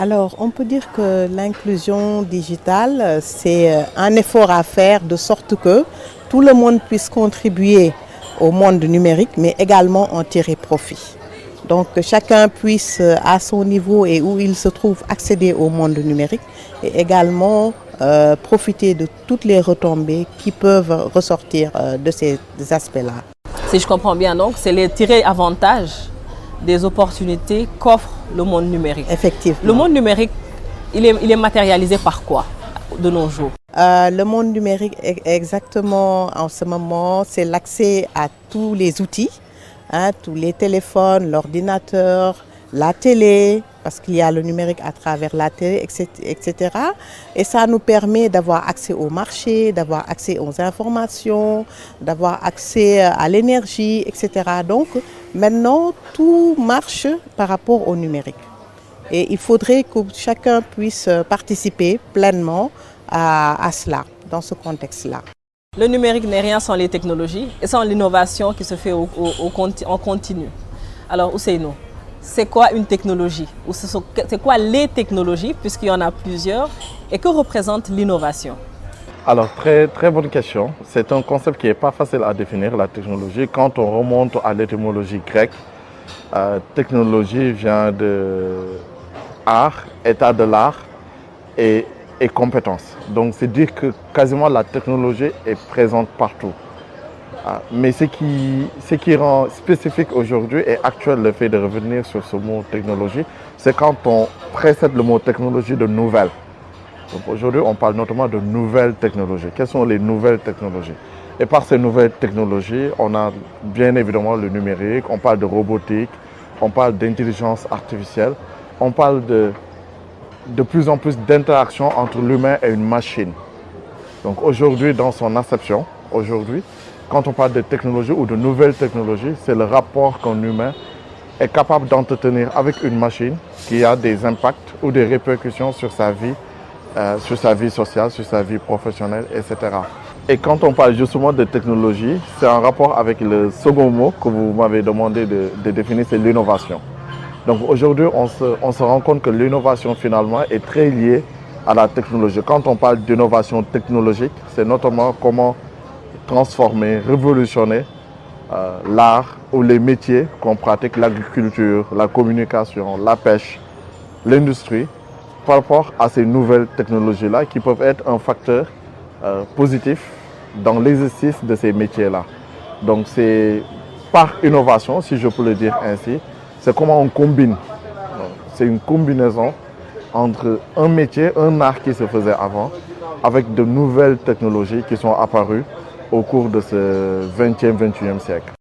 Alors, on peut dire que l'inclusion digitale, c'est un effort à faire de sorte que tout le monde puisse contribuer au monde numérique, mais également en tirer profit. Donc, que chacun puisse, à son niveau et où il se trouve, accéder au monde numérique et également profiter de toutes les retombées qui peuvent ressortir de ces aspects-là. Si je comprends bien, donc, c'est les tirer avantage des opportunités qu'offre le monde numérique. Effectivement. Le monde numérique, il est matérialisé par quoi de nos jours? Le monde numérique, exactement en ce moment, c'est l'accès à tous les outils, hein, tous les téléphones, l'ordinateur, la télé, parce qu'il y a le numérique à travers la télé, etc. Et ça nous permet d'avoir accès au marché, d'avoir accès aux informations, d'avoir accès à l'énergie, etc. Donc maintenant, tout marche par rapport au numérique. Et il faudrait que chacun puisse participer pleinement à cela, dans ce contexte-là. Le numérique n'est rien sans les technologies et sans l'innovation qui se fait en continu. Alors, Ousseynou, c'est quoi une technologie? Ou c'est quoi les technologies, puisqu'il y en a plusieurs, et que représente l'innovation? Alors, très bonne question. C'est un concept qui n'est pas facile à définir, la technologie. Quand on remonte à l'étymologie grecque, technologie vient de art, état de l'art et compétence. Donc, c'est dire que quasiment la technologie est présente partout. Mais ce qui rend spécifique aujourd'hui et actuel le fait de revenir sur ce mot technologie, c'est quand on précède le mot technologie de nouvelles. Donc aujourd'hui, on parle notamment de nouvelles technologies. Quelles sont les nouvelles technologies? Et par ces nouvelles technologies, on a bien évidemment le numérique, on parle de robotique, on parle d'intelligence artificielle, on parle de plus en plus d'interaction entre l'humain et une machine. Donc aujourd'hui, dans son acception, quand on parle de technologie ou de nouvelles technologies, c'est le rapport qu'un humain est capable d'entretenir avec une machine qui a des impacts ou des répercussions sur sa vie sociale, sur sa vie professionnelle, etc. Et quand on parle justement de technologie, c'est en rapport avec le second mot que vous m'avez demandé de définir, c'est l'innovation. Donc aujourd'hui, on se rend compte que l'innovation finalement est très liée à la technologie. Quand on parle d'innovation technologique, c'est notamment comment transformer, révolutionner l'art ou les métiers qu'on pratique, l'agriculture, la communication, la pêche, l'industrie, par rapport à ces nouvelles technologies-là qui peuvent être un facteur positif dans l'exercice de ces métiers-là. Donc c'est par innovation, si je peux le dire ainsi, c'est comment on combine. C'est une combinaison entre un métier, un art qui se faisait avant, avec de nouvelles technologies qui sont apparues au cours de ce 20e, 21e siècle.